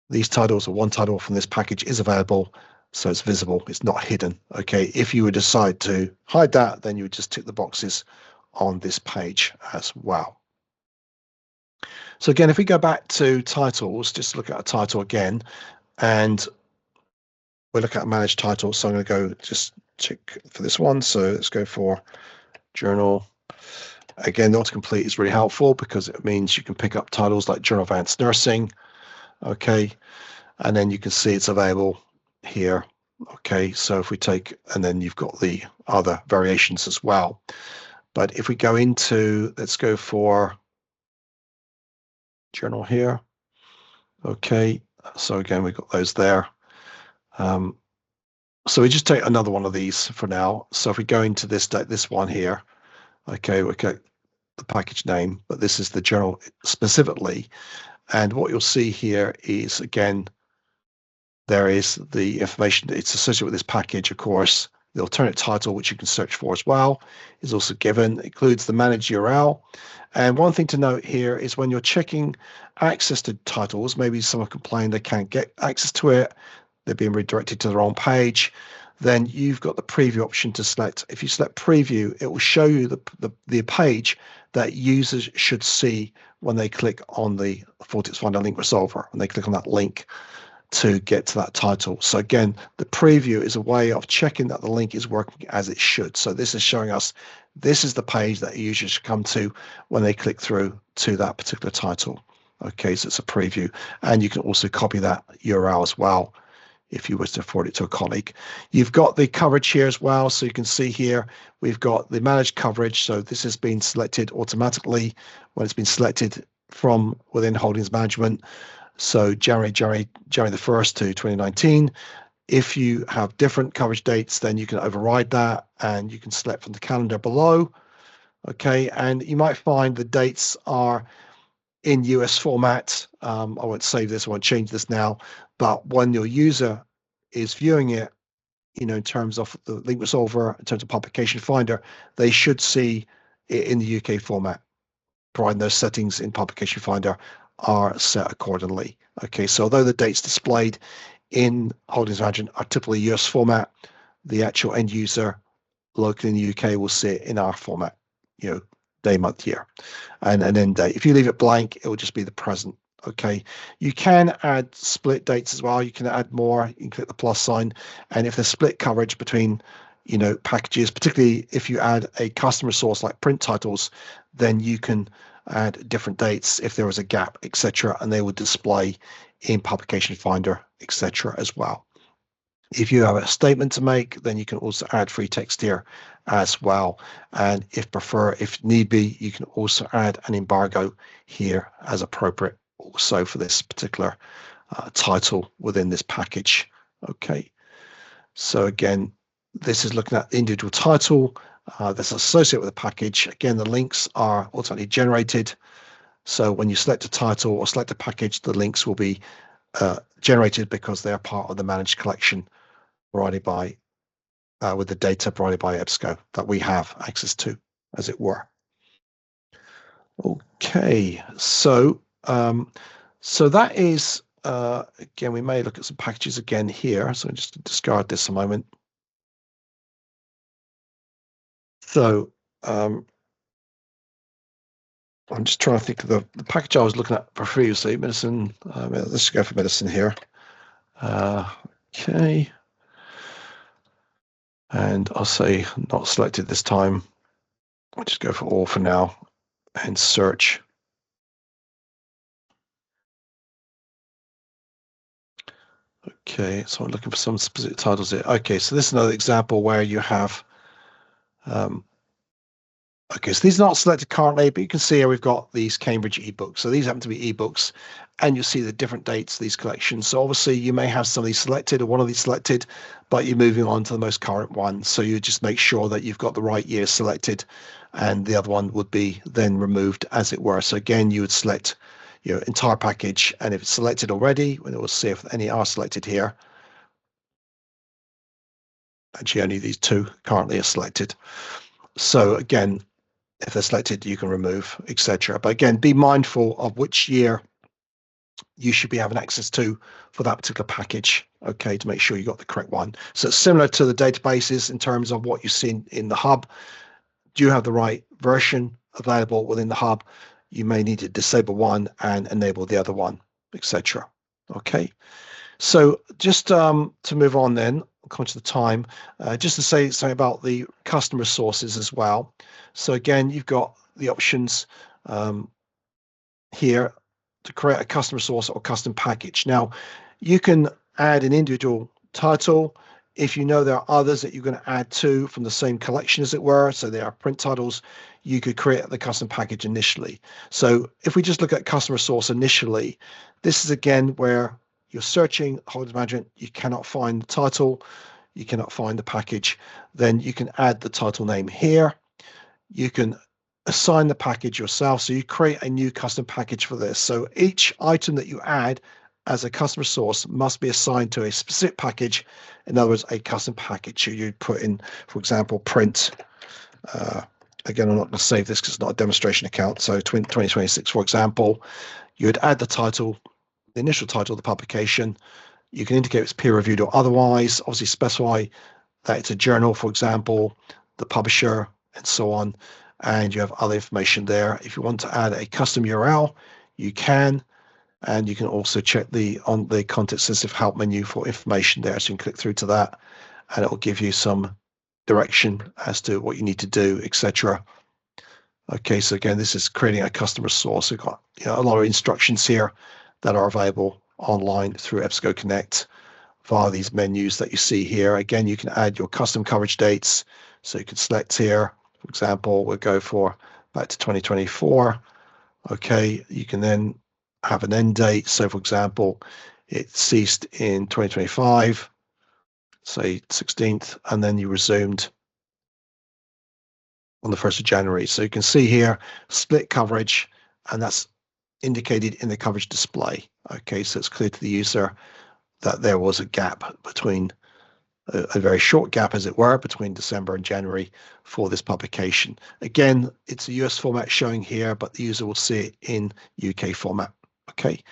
these titles, or one title from this package is available, so it's visible, it's not hidden. Okay, if you would decide to hide that, then you would just tick the boxes on this page as well. So again, if we go back to titles, just look at a title again, and we'll look at manage titles. So I'm going to go just check for this one. So let's go for journal. Again, the autocomplete is really helpful because it means you can pick up titles like Journal of Advanced Nursing. Okay, and then you can see it's available here. Okay, so if we take, and then you've got the other variations as well. But if we go into, let's go for journal here. Okay, so again, we've got those there. So we just take another one of these for now. So if we go into this one here, okay, we get the package name, but this is the journal specifically. And what you'll see here is, again, there is the information that it's associated with this package. Of course, the alternate title, which you can search for as well, is also given. It includes the managed URL. And one thing to note here is when you're checking access to titles, maybe someone complained they can't get access to it, they're being redirected to the wrong page, then you've got the preview option to select. If you select preview, it will show you the page that users should see when they click on the Vortex Finder link resolver, when they click on that link to get to that title. So again, the preview is a way of checking that the link is working as it should. So this is showing us this is the page that users should come to when they click through to that particular title. Okay, so it's a preview, and you can also copy that URL as well if you wish to forward it to a colleague. You've got the coverage here as well. So you can see here, we've got the managed coverage. So this has been selected automatically when it's been selected from within Holdings Management. So January the 1st to 2019. If you have different coverage dates, then you can override that and you can select from the calendar below. Okay, and you might find the dates are in US format. I won't save this, I won't change this now, but when your user is viewing it, in terms of the link resolver, in terms of publication finder, they should see it in the UK format, providing those settings in publication finder are set accordingly. Okay, so although the dates displayed in Holdings Management are typically US format, the actual end user locally in the UK will see it in our format, day, month, year, and end date. If you leave it blank, it will just be the present. Okay, you can add split dates as well. You can add more. You can click the plus sign, and if there's split coverage between packages, particularly if you add a custom resource like print titles, then you can add different dates if there was a gap, etc., and they will display in publication finder, etc., as well. If you have a statement to make, then you can also add free text here as well. And if need be, you can also add an embargo here as appropriate also for this particular title within this package. Okay, so again, this is looking at the individual title that's associated with the package. Again, the links are automatically generated. So when you select a title or select a package, the links will be generated because they are part of the managed collection provided by with the data provided by EBSCO that we have access to, as it were. Okay, so that is again, we may look at some packages again here. So just discard this a moment. So I'm just trying to think of the package I was looking at for previously. Medicine. Let's go for medicine here. Okay. And I'll say not selected this time. I'll just go for all for now and search. Okay, so I'm looking for some specific titles here. Okay, so this is another example where you have, okay, so these are not selected currently, but you can see here we've got these Cambridge ebooks. So these happen to be ebooks, and you'll see the different dates of these collections. So obviously you may have some of these selected or one of these selected, but you're moving on to the most current one. So you just make sure that you've got the right year selected, and the other one would be then removed, as it were. So again, you would select your entire package, and if it's selected already, then it will see if any are selected here. Actually, only these two currently are selected. So again, If they're selected, you can remove, etc. But again, be mindful of which year you should be having access to for that particular package, okay, to make sure you got the correct one. So it's similar to the databases in terms of what you see in the hub. Do you have the right version available within the hub? You may need to disable one and enable the other one, etc. Okay, so just to move on then, come to the time, just to say something about the custom resources as well. So again, you've got the options here to create a custom resource or custom package. Now, you can add an individual title. If you know there are others that you're going to add to from the same collection, as it were, so there are print titles, you could create the custom package initially. So if we just look at custom resource initially, this is again where you're searching Holdings Management, you cannot find the title, you cannot find the package, then you can add the title name here. You can assign the package yourself. So you create a new custom package for this. So each item that you add as a custom resource must be assigned to a specific package. In other words, a custom package. So you'd put in, for example, print. Again, I'm not going to save this because it's not a demonstration account. So 2026, for example, you would add the title, the initial title of the publication. You can indicate it's peer reviewed or otherwise. Obviously specify that it's a journal, for example, the publisher, and so on. And you have other information there. If you want to add a custom URL, you can. And you can also check on the content sensitive help menu for information there. So you can click through to that and it will give you some direction as to what you need to do, etc. Okay, so again, this is creating a custom resource. We've got a lot of instructions here that are available online through EBSCO Connect via these menus that you see here. Again, you can add your custom coverage dates. So you can select here, for example, we'll go for back to 2024. Okay, you can then have an end date. So for example, it ceased in 2025, say 16th, and then you resumed on the 1st of January. So you can see here, split coverage, and that's indicated in the coverage display. Okay, so it's clear to the user that there was a gap between a very short gap, as it were, between December and January for this publication. Again, it's a US format showing here, but the user will see it in UK format. Okay.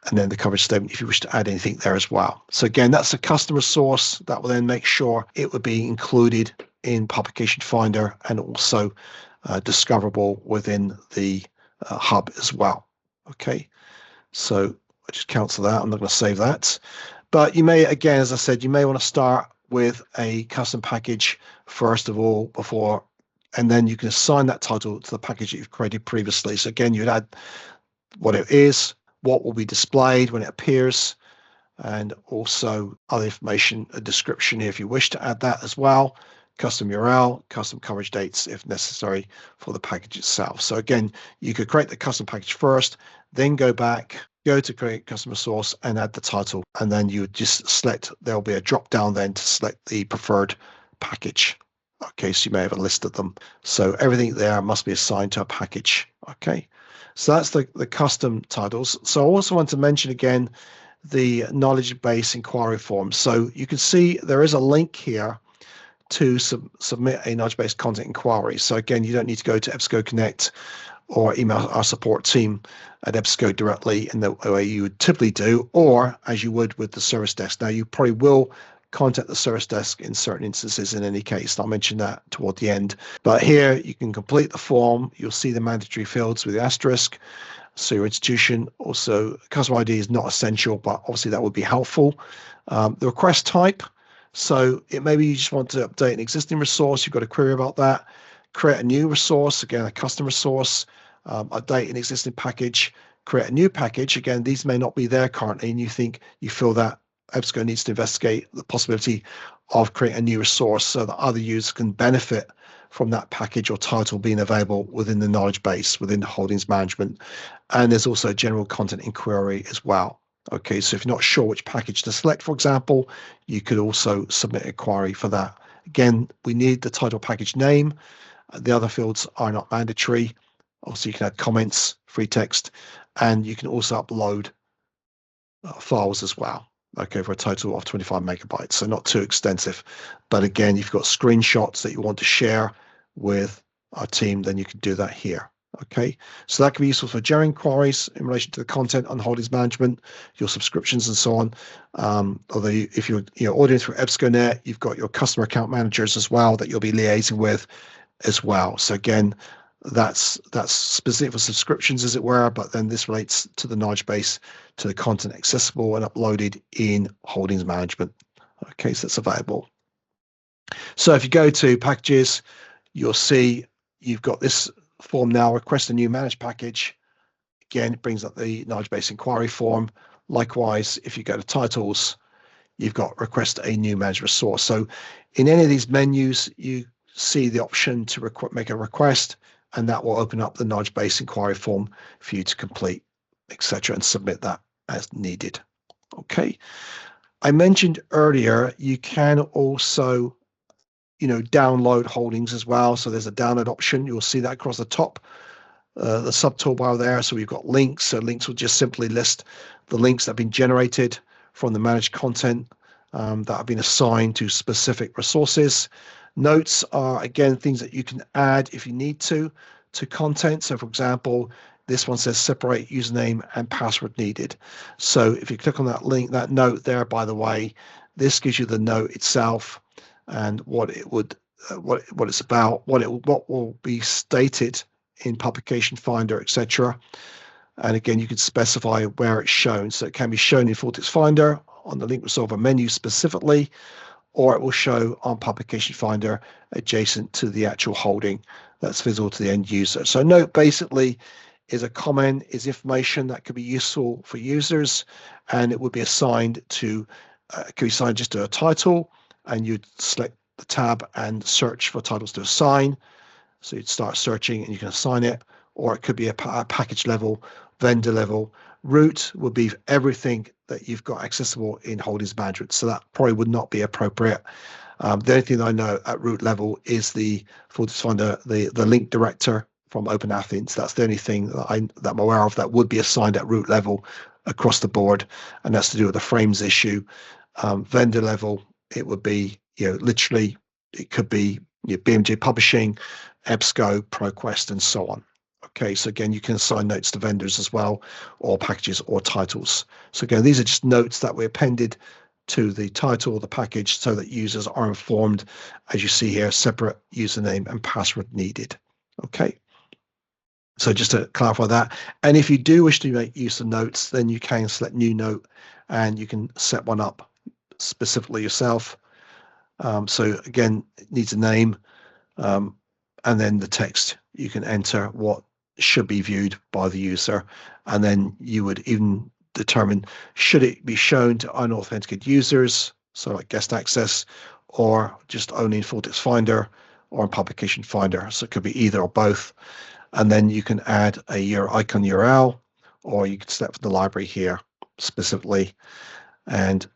And then the coverage statement, if you wish to add anything there as well. So again, that's a custom resource that will then make sure it will be included in Publication Finder and also discoverable within the hub as well. Okay. So I just cancel that. I'm not going to save that. But you may, again, as I said, you may want to start with a custom package first of all before, and then you can assign that title to the package that you've created previously. So again, you'd add what it is, what will be displayed when it appears, and also other information, a description here if you wish to add that as well, custom URL, custom coverage dates if necessary for the package itself. So again, you could create the custom package first, then go back, go to create custom resource and add the title, and then you would just select, there'll be a drop down then to select the preferred package. Okay, so you may have a list of them. So everything there must be assigned to a package. Okay, so that's the custom titles. So I also want to mention again the knowledge base inquiry form. So you can see there is a link here to submit a knowledge base content inquiry. So again, you don't need to go to EBSCO Connect or email our support team at EBSCO directly in the way you would typically do, or as you would with the service desk. Now, you probably will contact the service desk in certain instances in any case. I'll mention that toward the end. But here you can complete the form. You'll see the mandatory fields with the asterisk. So your institution, also customer ID is not essential, but obviously that would be helpful. The request type. So it maybe you just want to update an existing resource. You've got a query about that. Create a new resource, again, a custom resource, update an existing package, create a new package. Again, these may not be there currently, and you feel that EBSCO needs to investigate the possibility of creating a new resource so that other users can benefit from that package or title being available within the knowledge base, within Holdings Management. And there's also a general content inquiry as well. Okay, so if you're not sure which package to select, for example, you could also submit a query for that. Again, we need the title package name. The other fields are not mandatory. Also, you can add comments, free text, and you can also upload files as well. Okay, for a total of 25 megabytes, so not too extensive. But again, you've got screenshots that you want to share with our team, then you can do that here. Okay, so that can be useful for generating inquiries in relation to the content on holdings management, your subscriptions, and so on. Although if you're auditing through EBSCOnet, you've got your customer account managers as well that you'll be liaising with as well. So again, that's specific for subscriptions, as it were, but then this relates to the knowledge base, to the content accessible and uploaded in holdings management. Okay, so that's available. So if you go to packages, you'll see you've got this form now, request a new managed package. Again, it brings up the knowledge base inquiry form. Likewise, if you go to titles, you've got request a new managed resource. So in any of these menus, you see the option to make a request, and that will open up the knowledge base inquiry form for you to complete, etc., and submit that as needed. Okay. I mentioned earlier, you can also download holdings as well. So there's a download option. You'll see that across the top, the sub toolbar there. So we've got links. So links will just simply list the links that have been generated from the managed content that have been assigned to specific resources. Notes are, again, things that you can add if you need to content. So for example, this one says separate username and password needed. So if you click on that link, that note there, by the way, this gives you the note itself and what it would, what it's about, what will be stated in publication finder, etc. And again, you can specify where it's shown. So it can be shown in full text finder on the link resolver menu specifically, or it will show on publication finder adjacent to the actual holding that's visible to the end user. So note basically is a comment, is information that could be useful for users, and it would be assigned to, could be assigned just to a title, and you'd select the tab and search for titles to assign. So you'd start searching and you can assign it, or it could be a package level, vendor level. Root would be everything that you've got accessible in holdings management. So that probably would not be appropriate. The only thing that I know at root level is the full text finder, the link director from Open Athens. That's the only thing that I'm aware of that would be assigned at root level across the board, and that's to do with the frames issue. Vendor level, it would be, literally, it could be BMG Publishing, EBSCO, ProQuest, and so on. Okay, so again, you can assign notes to vendors as well, or packages or titles. So again, these are just notes that we appended to the title of the package so that users are informed, as you see here, separate username and password needed. Okay, so just to clarify that. And if you do wish to make use of notes, then you can select new note and you can set one up specifically yourself. So again, it needs a name, and then the text. You can enter what should be viewed by the user, and then you would even determine, should it be shown to unauthenticated users, so like guest access, or just only in full text finder or in publication finder. So it could be either or both. And then you can add your icon URL, or you can select from the library here specifically. And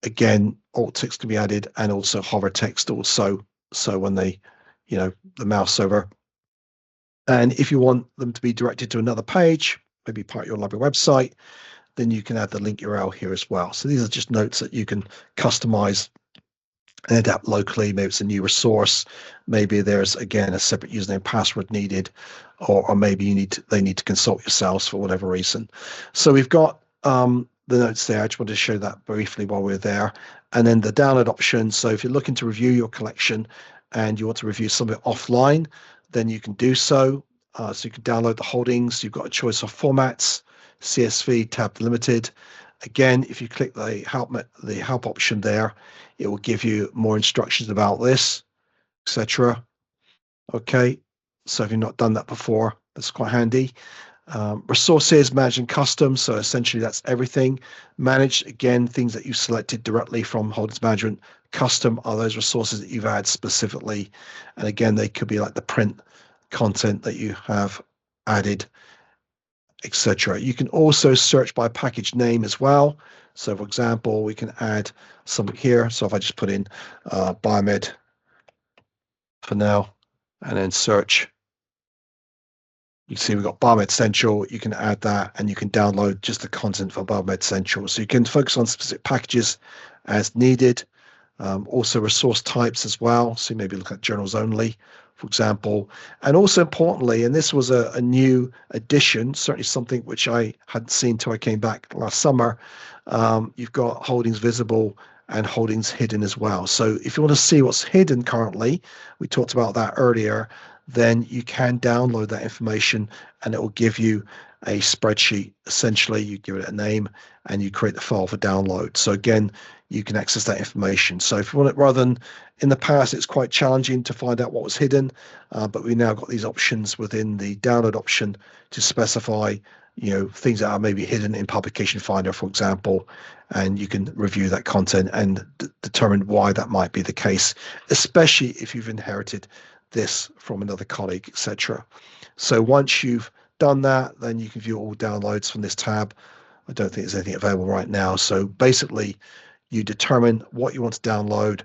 again, alt text can be added, and also hover text also. So when they, the mouse over. And if you want them to be directed to another page, maybe part of your library website, then you can add the link URL here as well. So these are just notes that you can customize and adapt locally. Maybe it's a new resource. Maybe there's, again, a separate username password needed, or maybe they need to consult yourselves for whatever reason. So we've got the notes there. I just wanted to show that briefly while we're there. And then the download option. So if you're looking to review your collection and you want to review some of it offline, then you can do so. So you can download the holdings. You've got a choice of formats, CSV, tab limited. Again, if you click the help option there, it will give you more instructions about this, etc. Okay, so if you've not done that before, that's quite handy. Resources, managed and custom. So essentially that's everything. Managed, again, things that you selected directly from holdings management. Custom are those resources that you've added specifically. And again, they could be like the print content that you have added, etc. You can also search by package name as well. So for example, we can add something here. So if I just put in Biomed for now and then search, you can see we've got Biomed Central. You can add that and you can download just the content for Biomed Central. So you can focus on specific packages as needed. Also resource types as well. So maybe look at journals only for example. And also importantly, and this was a new addition, certainly something which I hadn't seen till I came back last summer, you've got holdings visible and holdings hidden as well. So if you want to see what's hidden currently, we talked about that earlier, then you can download that information and it will give you a spreadsheet. Essentially, you give it a name and you create the file for download. So again, you can access that information. So if you want it, rather than in the past, it's quite challenging to find out what was hidden, but we now got these options within the download option to specify, things that are maybe hidden in Publication Finder, for example, and you can review that content and determine why that might be the case, especially if you've inherited this from another colleague, etc. So once you've done that, then you can view all downloads from this tab. I don't think there's anything available right now. So basically, you determine what you want to download,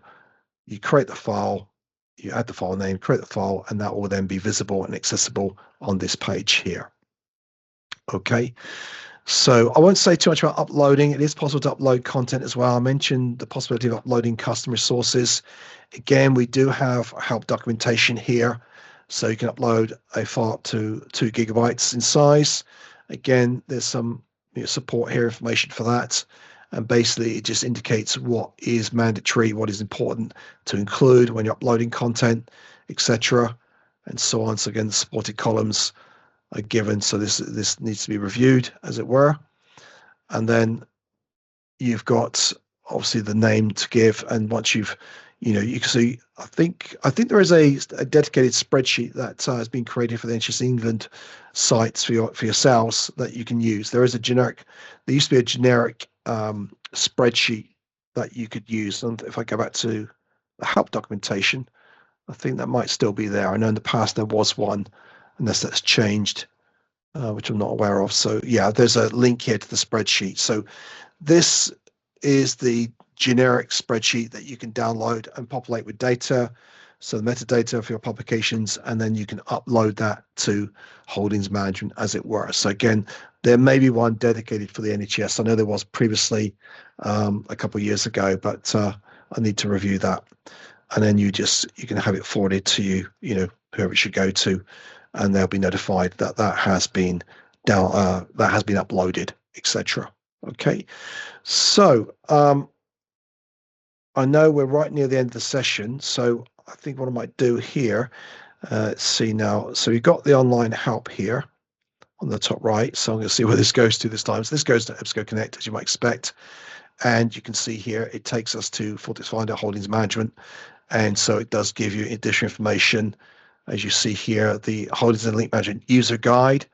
you create the file, you add the file name, create the file, and that will then be visible and accessible on this page here. Okay, so I won't say too much about uploading. It is possible to upload content as well. I mentioned the possibility of uploading custom resources. Again, we do have help documentation here, so you can upload a file up to 2 gigabytes in size. Again, there's some support here, information for that. And basically, it just indicates what is mandatory, what is important to include when you're uploading content, etc., and so on. So again, the supported columns are given, so this needs to be reviewed, as it were. And then you've got obviously the name to give, and once you can see, I think there is a dedicated spreadsheet that has been created for the NHS England sites for yourselves that you can use. There used to be a generic spreadsheet that you could use, and if I go back to the help documentation, I think that might still be there. I know in the past there was one, unless that's changed, which I'm not aware of. So yeah, there's a link here to the spreadsheet. So this is the generic spreadsheet that you can download and populate with data. So the metadata for your publications, and then you can upload that to Holdings Management, as it were. So again, there may be one dedicated for the NHS. I know there was previously a couple of years ago, but I need to review that. And then you can have it forwarded to you, whoever it should go to, and they'll be notified that has been uploaded, etc. Okay, so I know we're right near the end of the session, so I think what I might do here, let's see now. So we've got the online help here on the top right. So I'm going to see where this goes to this time. So this goes to EBSCO Connect, as you might expect. And you can see here, it takes us to Vortex Finder Holdings Management. And so it does give you additional information. As you see here, the Holdings and Link Management User Guide.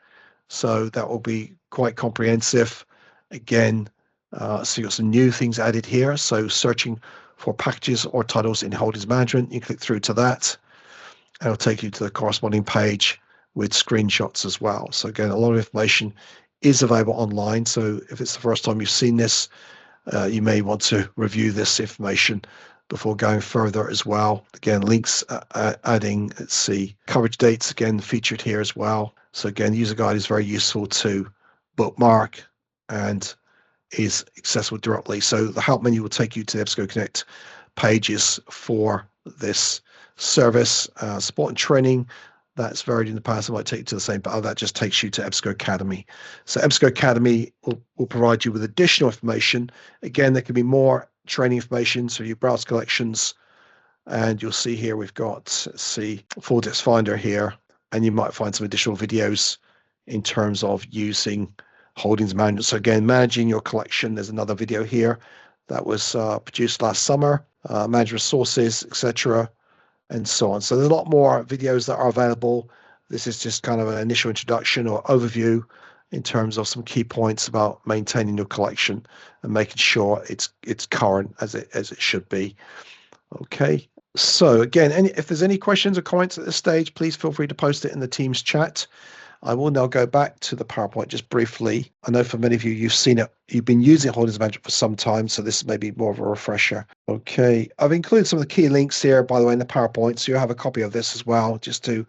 So that will be quite comprehensive. Again, so you've got some new things added here. So searching for packages or titles in Holdings Management, you click through to that, and it'll take you to the corresponding page with screenshots as well. So again, a lot of information is available online. So if it's the first time you've seen this, you may want to review this information before going further as well. Again, links adding, let's see, coverage dates again featured here as well. So again, user guide is very useful to bookmark and is accessible directly. So the help menu will take you to the EBSCO Connect pages for this service. Support and training, that's varied in the past. It might take you to the same, but that just takes you to EBSCO Academy. So EBSCO Academy will provide you with additional information. Again, there can be more training information. So you browse collections, and you'll see here we've got, let's see, Vortex Finder here, and you might find some additional videos in terms of using Holdings Management. So again, managing your collection, there's another video here that was produced last summer, manage resources, etc., and so on. So there's a lot more videos that are available. This is just kind of an initial introduction or overview in terms of some key points about maintaining your collection and making sure it's current as it should be. Okay. So again, if there's any questions or comments at this stage, please feel free to post it in the Teams chat. I will now go back to the PowerPoint just briefly. I know for many of you, you've seen it. You've been using Holdings Management for some time, so this may be more of a refresher. Okay, I've included some of the key links here, by the way, in the PowerPoint, so you have a copy of this as well, just to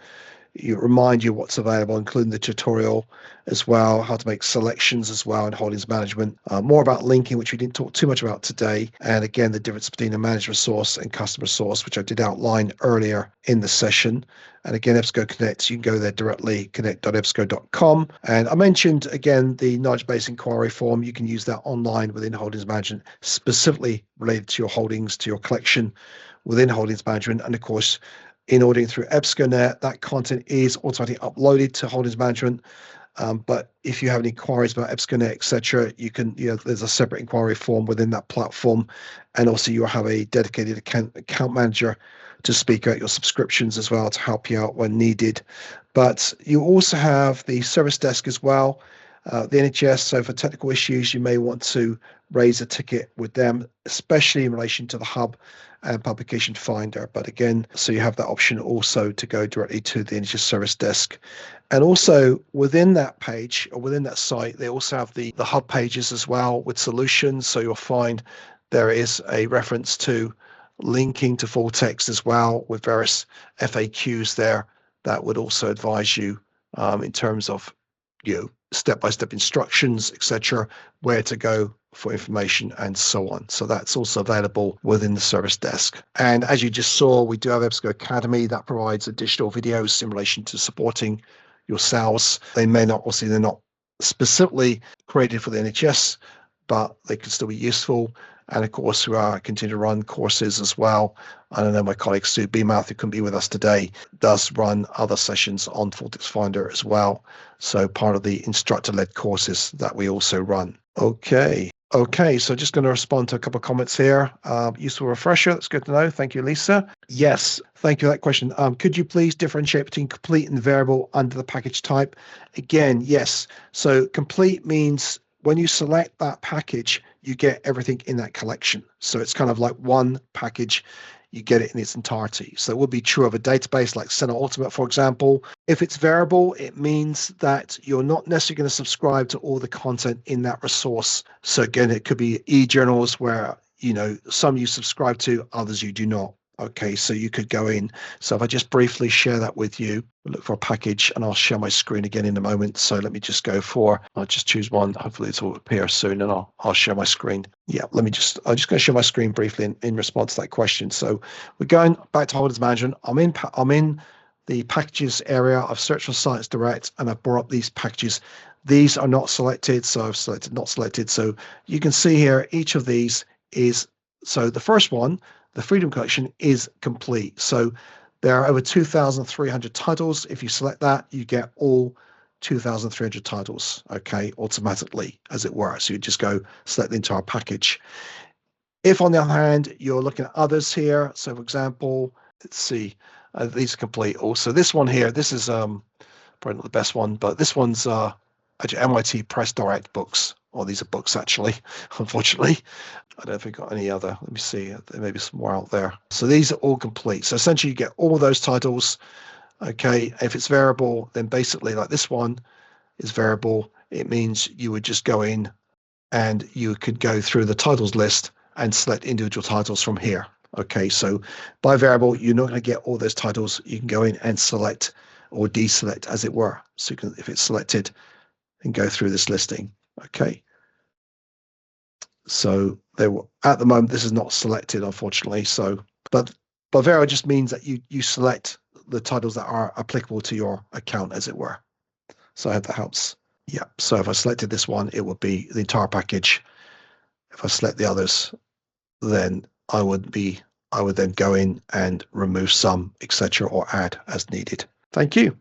remind you what's available, including the tutorial as well, how to make selections as well in holdings management, more about linking, which we didn't talk too much about today, and again the difference between a managed resource and customer resource, which I did outline earlier in the session. And again, EBSCO Connect, you can go there directly, connect.ebsco.com. And I mentioned again the knowledge-based inquiry form. You can use that online within holdings management, specifically related to your holdings, to your collection within holdings management. And of course, in ordering through EBSCOnet, that content is automatically uploaded to holdings management. But if you have any inquiries about EBSCOnet, etc., you can, there's a separate inquiry form within that platform. And also you'll have a dedicated account manager to speak out your subscriptions as well to help you out when needed. But you also have the service desk as well, the NHS. So for technical issues, you may want to raise a ticket with them, especially in relation to the hub and publication finder. But again, so you have that option also to go directly to the NHS service desk. And also within that page or within that site, they also have the hub pages as well with solutions. So you'll find there is a reference to linking to full text as well with various FAQs there that would also advise you in terms of step-by-step instructions, etc., where to go for information and so on. So that's also available within the service desk. And as you just saw, we do have EBSCOadmin that provides additional videos in relation to supporting yourselves. They're not specifically created for the NHS, but they can still be useful. And of course, we are continue to run courses as well. I know my colleague Sue Beamouth, who couldn't be with us today, does run other sessions on Full Text Finder as well. So part of the instructor-led courses that we also run. Okay, so just going to respond to a couple of comments here. Useful refresher, that's good to know. Thank you, Lisa. Yes, thank you for that question. Could you please differentiate between complete and variable under the package type? Again, yes. So complete means when you select that package, you get everything in that collection. So it's kind of like one package, you get it in its entirety. So it would be true of a database like Center Ultimate, for example. If it's variable, it means that you're not necessarily going to subscribe to all the content in that resource. So again, it could be e-journals where, some you subscribe to, others you do not. Okay, so you could go in. So if I just briefly share that with you, look for a package, and I'll share my screen again in a moment. So let me just go I'll just choose one. Hopefully it will appear soon, and I'll share my screen. Yeah, I'm just going to share my screen briefly in response to that question. So we're going back to holdings management. I'm in the packages area. I've searched for Science Direct, and I've brought up these packages. These are not selected, so I've selected not selected. So you can see here, each of these is, so the first one, the Freedom Collection, is complete. So there are over 2,300 titles. If you select that, you get all 2,300 titles, okay, automatically, as it were. So you just go select the entire package. If, on the other hand, you're looking at others here, so for example, let's see, these are complete also. This one here, this is probably not the best one, but this one's actually MIT Press Direct books. Or these are books, actually, unfortunately. I don't know if we've got any other. Let me see. There may be some more out there. So these are all complete. So essentially, you get all those titles. Okay. If it's variable, then basically, like this one is variable. It means you would just go in and you could go through the titles list and select individual titles from here. Okay. So by variable, you're not going to get all those titles. You can go in and select or deselect, as it were. So you can, if it's selected, and go through this listing. Okay. So at the moment, this is not selected, unfortunately. So, but variable just means that you select the titles that are applicable to your account, as it were. So I hope that helps. Yeah. So if I selected this one, it would be the entire package. If I select the others, then I would then go in and remove some, etc., or add as needed. Thank you.